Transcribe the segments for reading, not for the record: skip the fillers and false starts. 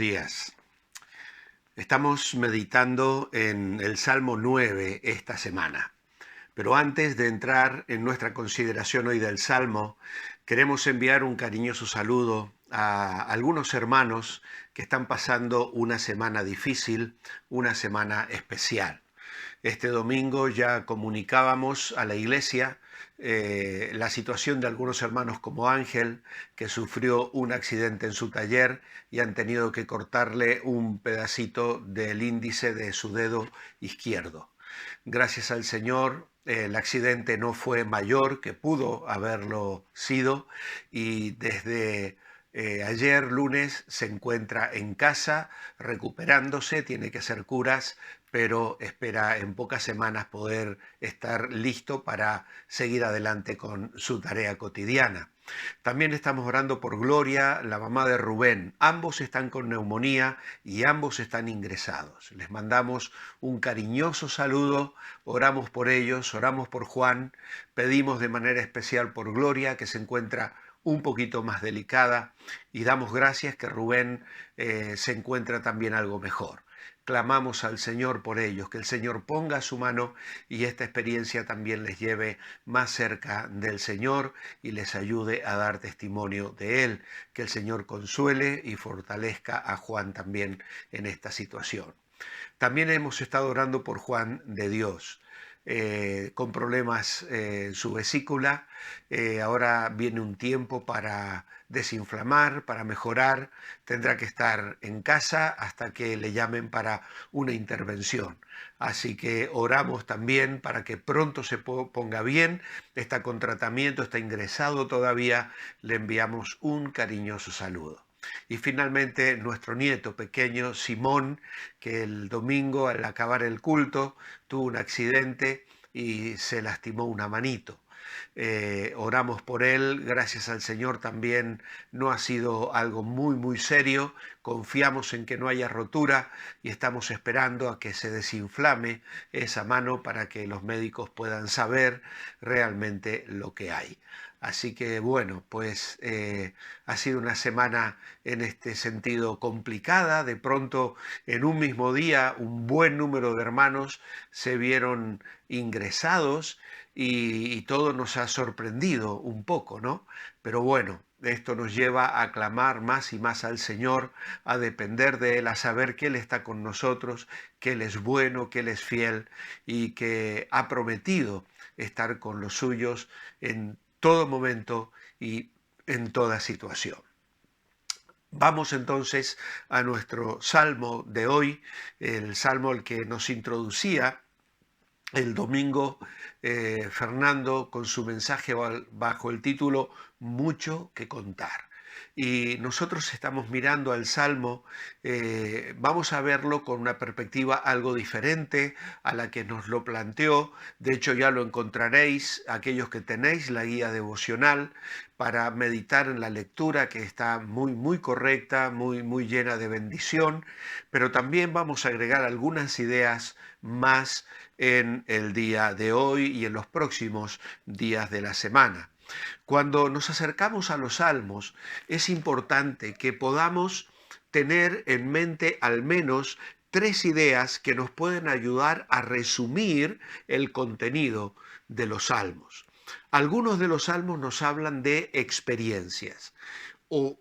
días. Estamos meditando en el Salmo 9 esta semana. Pero antes de entrar en nuestra consideración hoy del Salmo, queremos enviar un cariñoso saludo a algunos hermanos que están pasando una semana difícil, una semana especial. Este domingo ya comunicábamos a la iglesia la situación de algunos hermanos como Ángel, que sufrió un accidente en su taller y han tenido que cortarle un pedacito del índice de su dedo izquierdo. Gracias al Señor, el accidente no fue mayor, que pudo haberlo sido, y desde ayer lunes se encuentra en casa recuperándose, tiene que hacer curas, pero espera en pocas semanas poder estar listo para seguir adelante con su tarea cotidiana. También estamos orando por Gloria, la mamá de Rubén. Ambos están con neumonía y ambos están ingresados. Les mandamos un cariñoso saludo, oramos por ellos, oramos por Juan, pedimos de manera especial por Gloria, que se encuentra un poquito más delicada, y damos gracias que Rubén se encuentra también algo mejor. Clamamos al Señor por ellos, que el Señor ponga su mano y esta experiencia también les lleve más cerca del Señor y les ayude a dar testimonio de Él, que el Señor consuele y fortalezca a Juan también en esta situación. También hemos estado orando por Juan de Dios, con problemas en su vesícula. Ahora viene un tiempo para desinflamar, para mejorar. Tendrá que estar en casa hasta que le llamen para una intervención. Así que oramos también para que pronto se ponga bien. Está con tratamiento, está ingresado todavía. Le enviamos un cariñoso saludo. Y finalmente nuestro nieto pequeño, Simón, que el domingo al acabar el culto tuvo un accidente y se lastimó una manito. Oramos por él, gracias al Señor también no ha sido algo muy serio, confiamos en que no haya rotura y estamos esperando a que se desinflame esa mano para que los médicos puedan saber realmente lo que hay. Así que bueno, pues ha sido una semana en este sentido complicada. De pronto, en un mismo día, un buen número de hermanos se vieron ingresados y todo nos ha sorprendido un poco, ¿no? Pero bueno, esto nos lleva a clamar más y más al Señor, a depender de Él, a saber que Él está con nosotros, que Él es bueno, que Él es fiel y que ha prometido estar con los suyos en todo momento y en toda situación. Vamos entonces a nuestro salmo de hoy, el salmo al que nos introducía el domingo Fernando con su mensaje bajo el título Mucho que contar. Y nosotros estamos mirando al Salmo, vamos a verlo con una perspectiva algo diferente a la que nos lo planteó. De hecho ya lo encontraréis, aquellos que tenéis la guía devocional, para meditar en la lectura, que está muy correcta, muy llena de bendición, pero también vamos a agregar algunas ideas más en el día de hoy y en los próximos días de la semana. Cuando nos acercamos a los salmos, es importante que podamos tener en mente al menos tres ideas que nos pueden ayudar a resumir el contenido de los salmos. Algunos de los salmos nos hablan de experiencias, o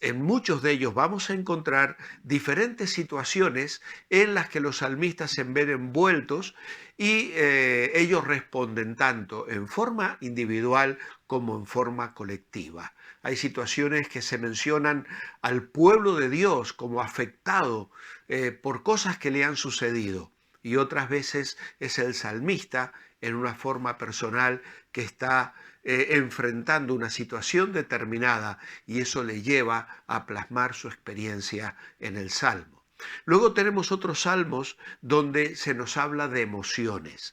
en muchos de ellos vamos a encontrar diferentes situaciones en las que los salmistas se ven envueltos y ellos responden tanto en forma individual como en forma colectiva. Hay situaciones que se mencionan al pueblo de Dios como afectado por cosas que le han sucedido, y otras veces es el salmista en una forma personal que está enfrentando una situación determinada y eso le lleva a plasmar su experiencia en el salmo. Luego tenemos otros salmos donde se nos habla de emociones.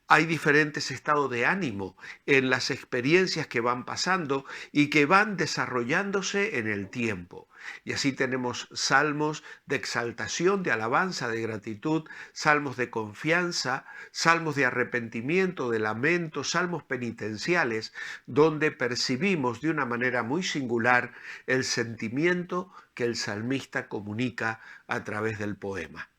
hay diferentes estados de ánimo en las experiencias que van pasando y que van desarrollándose en el tiempo. Y así tenemos salmos de exaltación, de alabanza, de gratitud, salmos de confianza, salmos de arrepentimiento, de lamento, salmos penitenciales, donde percibimos de una manera muy singular el sentimiento que el salmista comunica a través del poema.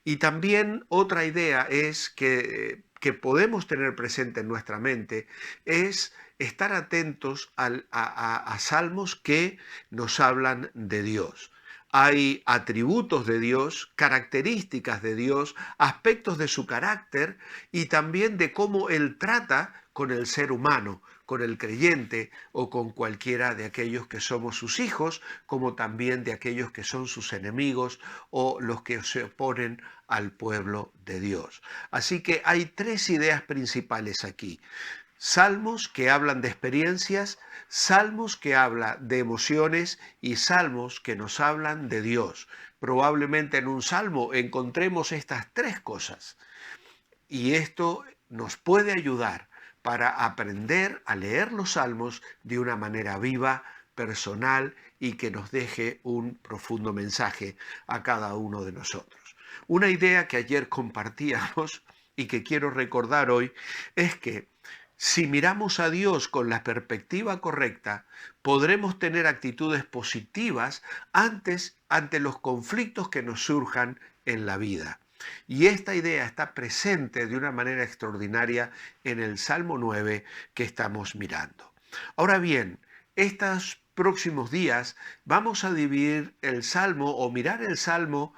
Y también otra idea es que podemos tener presente en nuestra mente es estar atentos a salmos que nos hablan de Dios. Hay atributos de Dios, características de Dios, aspectos de su carácter y también de cómo Él trata con el ser humano, con el creyente o con cualquiera de aquellos que somos sus hijos, como también de aquellos que son sus enemigos o los que se oponen al pueblo de Dios. Así que hay tres ideas principales aquí. Salmos que hablan de experiencias, salmos que hablan de emociones y salmos que nos hablan de Dios. Probablemente en un salmo encontremos estas tres cosas y esto nos puede ayudar para aprender a leer los salmos de una manera viva, personal y que nos deje un profundo mensaje a cada uno de nosotros. Una idea que ayer compartíamos y que quiero recordar hoy es que si miramos a Dios con la perspectiva correcta, podremos tener actitudes positivas ante los conflictos que nos surjan en la vida. Y esta idea está presente de una manera extraordinaria en el Salmo 9 que estamos mirando. Ahora bien, estos próximos días vamos a dividir el Salmo o mirar el Salmo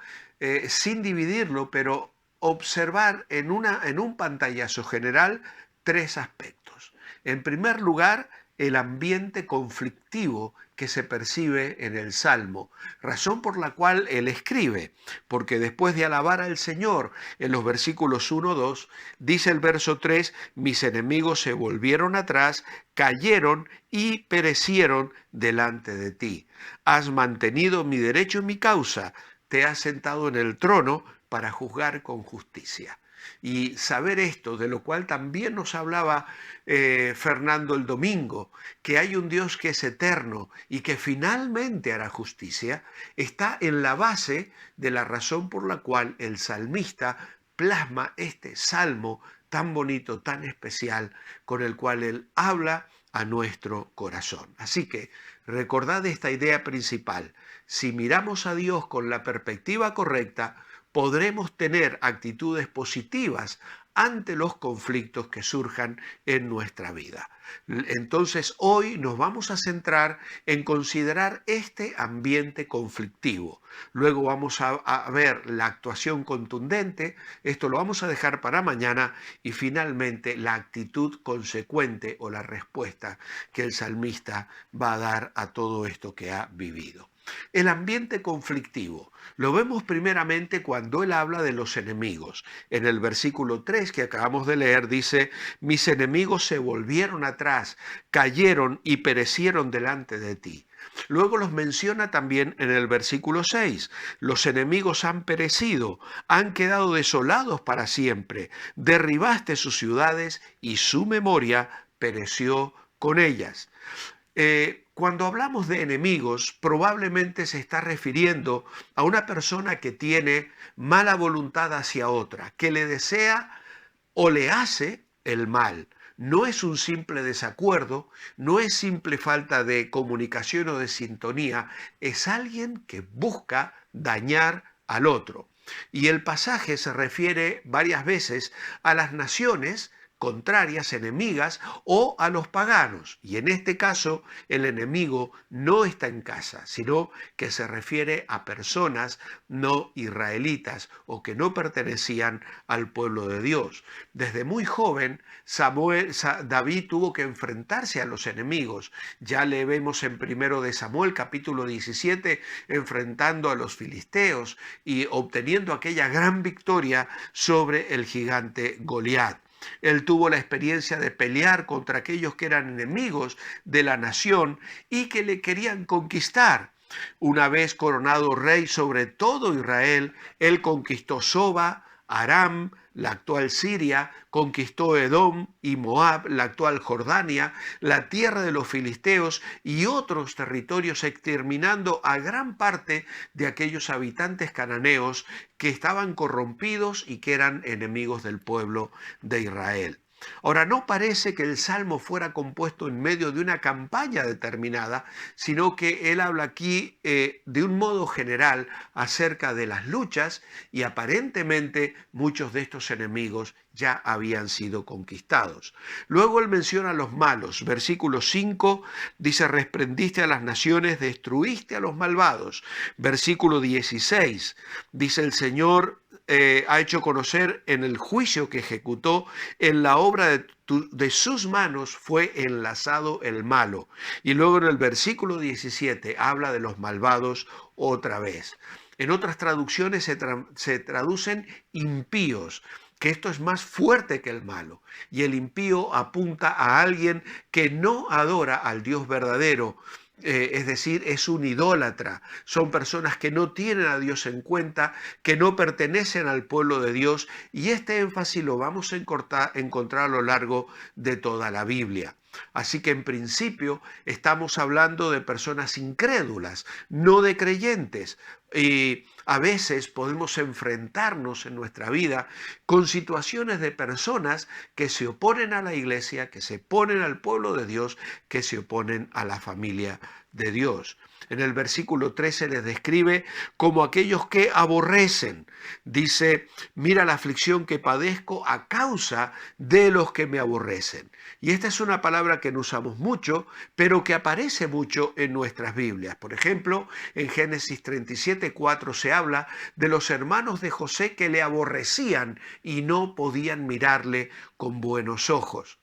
sin dividirlo, pero observar en un pantallazo general tres aspectos. En primer lugar, el ambiente conflictivo que se percibe en el Salmo, razón por la cual él escribe, porque después de alabar al Señor en los versículos 1-2, dice el verso 3, mis enemigos se volvieron atrás, cayeron y perecieron delante de ti. Has mantenido mi derecho y mi causa, te has sentado en el trono para juzgar con justicia. Y saber esto, de lo cual también nos hablaba Fernando el domingo, que hay un Dios que es eterno y que finalmente hará justicia, está en la base de la razón por la cual el salmista plasma este salmo tan bonito, tan especial, con el cual él habla a nuestro corazón. Así que recordad esta idea principal. Si miramos a Dios con la perspectiva correcta, podremos tener actitudes positivas ante los conflictos que surjan en nuestra vida. Entonces hoy nos vamos a centrar en considerar este ambiente conflictivo. Luego vamos a ver la actuación contundente, esto lo vamos a dejar para mañana, y finalmente la actitud consecuente o la respuesta que el salmista va a dar a todo esto que ha vivido. El ambiente conflictivo lo vemos primeramente cuando él habla de los enemigos. En el versículo 3 que acabamos de leer dice, mis enemigos se volvieron atrás, cayeron y perecieron delante de ti. Luego los menciona también en el versículo 6. Los enemigos han perecido, han quedado desolados para siempre. Derribaste sus ciudades y su memoria pereció con ellas. Cuando hablamos de enemigos, probablemente se está refiriendo a una persona que tiene mala voluntad hacia otra, que le desea o le hace el mal. No es un simple desacuerdo, no es simple falta de comunicación o de sintonía, es alguien que busca dañar al otro. Y el pasaje se refiere varias veces a las naciones contrarias, enemigas, o a los paganos. Y en este caso, el enemigo no está en casa, sino que se refiere a personas no israelitas o que no pertenecían al pueblo de Dios. Desde muy joven, David tuvo que enfrentarse a los enemigos. Ya le vemos en 1 de Samuel, capítulo 17, enfrentando a los filisteos y obteniendo aquella gran victoria sobre el gigante Goliat. Él tuvo la experiencia de pelear contra aquellos que eran enemigos de la nación y que le querían conquistar. Una vez coronado rey sobre todo Israel, él conquistó Soba, Aram, la actual Siria, conquistó Edom y Moab, la actual Jordania, la tierra de los filisteos y otros territorios, exterminando a gran parte de aquellos habitantes cananeos que estaban corrompidos y que eran enemigos del pueblo de Israel. Ahora, no parece que el Salmo fuera compuesto en medio de una campaña determinada, sino que él habla aquí de un modo general acerca de las luchas y aparentemente muchos de estos enemigos ya habían sido conquistados. Luego él menciona a los malos. Versículo 5 dice, reprendiste a las naciones, destruiste a los malvados. Versículo 16 dice, el Señor ha hecho conocer en el juicio que ejecutó, en la obra de sus manos fue enlazado el malo. Y luego en el versículo 17 habla de los malvados otra vez. En otras traducciones se traducen impíos, que esto es más fuerte que el malo. Y el impío apunta a alguien que no adora al Dios verdadero, es decir, es un idólatra. Son personas que no tienen a Dios en cuenta, que no pertenecen al pueblo de Dios, y este énfasis lo vamos a encontrar a lo largo de toda la Biblia. Así que en principio estamos hablando de personas incrédulas, no de creyentes. Y a veces podemos enfrentarnos en nuestra vida con situaciones de personas que se oponen a la iglesia, que se oponen al pueblo de Dios, que se oponen a la familia de Dios. En el versículo 13 les describe como aquellos que aborrecen. Dice, mira la aflicción que padezco a causa de los que me aborrecen. Y esta es una palabra que no usamos mucho, pero que aparece mucho en nuestras Biblias. Por ejemplo, en Génesis 37:4 se habla de los hermanos de José que le aborrecían y no podían mirarle con buenos ojos.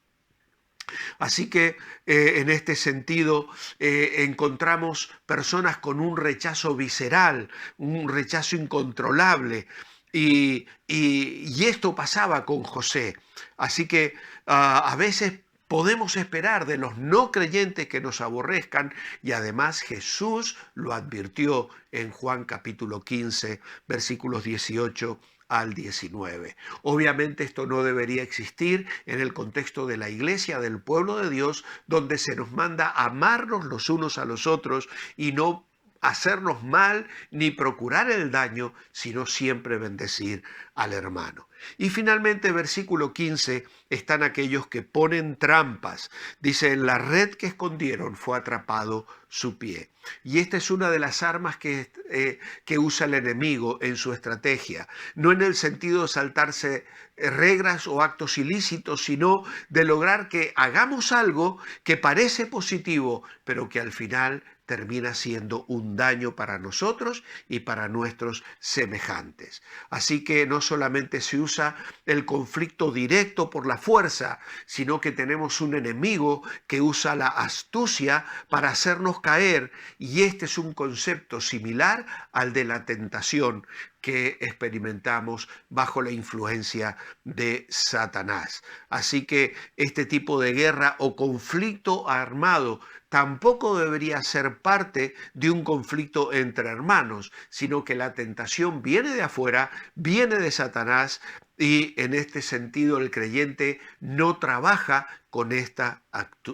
Así que en este sentido encontramos personas con un rechazo visceral, un rechazo incontrolable. Y esto pasaba con José. Así que a veces podemos esperar de los no creyentes que nos aborrezcan, y además Jesús lo advirtió en Juan capítulo 15, versículos 18 al 19. Obviamente esto no debería existir en el contexto de la iglesia, del pueblo de Dios, donde se nos manda a amarnos los unos a los otros y no hacernos mal ni procurar el daño, sino siempre bendecir al hermano. Y finalmente, versículo 15, están aquellos que ponen trampas. Dice, en la red que escondieron fue atrapado su pie. Y esta es una de las armas que usa el enemigo en su estrategia. No en el sentido de saltarse reglas o actos ilícitos, sino de lograr que hagamos algo que parece positivo, pero que al final termina siendo un daño para nosotros y para nuestros semejantes. Así que no solamente se usa el conflicto directo por la fuerza, sino que tenemos un enemigo que usa la astucia para hacernos caer, y este es un concepto similar al de la tentación que experimentamos bajo la influencia de Satanás. Así que este tipo de guerra o conflicto armado tampoco debería ser parte de un conflicto entre hermanos, sino que la tentación viene de afuera, viene de Satanás, y en este sentido el creyente no trabaja con esta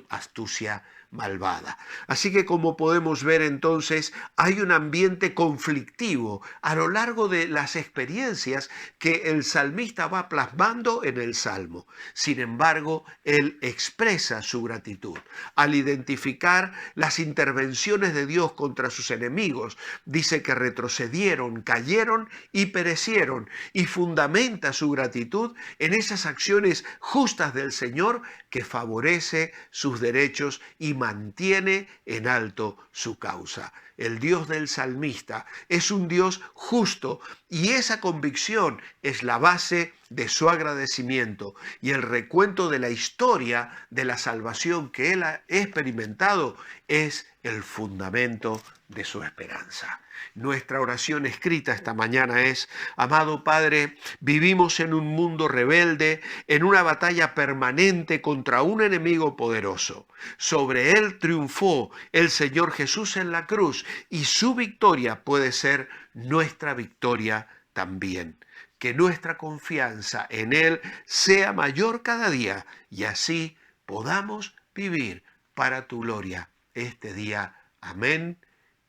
astucia malvada. Así que, como podemos ver entonces, hay un ambiente conflictivo a lo largo de las experiencias que el salmista va plasmando en el Salmo. Sin embargo, él expresa su gratitud al identificar las intervenciones de Dios contra sus enemigos. Dice que retrocedieron, cayeron y perecieron, y fundamenta su gratitud en esas acciones justas del Señor que favorece sus derechos y mantiene en alto su causa. El Dios del salmista es un Dios justo, y esa convicción es la base de su agradecimiento, y el recuento de la historia de la salvación que él ha experimentado es el fundamento de su esperanza. Nuestra oración escrita esta mañana es: amado Padre, vivimos en un mundo rebelde, en una batalla permanente contra un enemigo poderoso. Sobre él triunfó el Señor Jesús en la cruz, y su victoria puede ser nuestra victoria también. que nuestra confianza en Él sea mayor cada día y así podamos vivir para tu gloria este día. Amén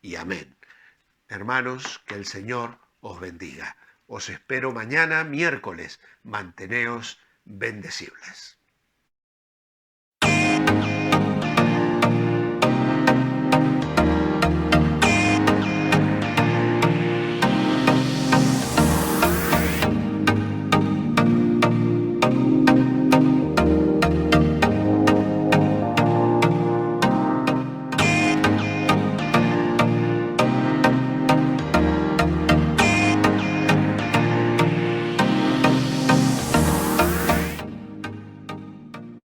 y amén. Hermanos, que el Señor os bendiga. Os espero mañana, miércoles. Manteneos bendecibles.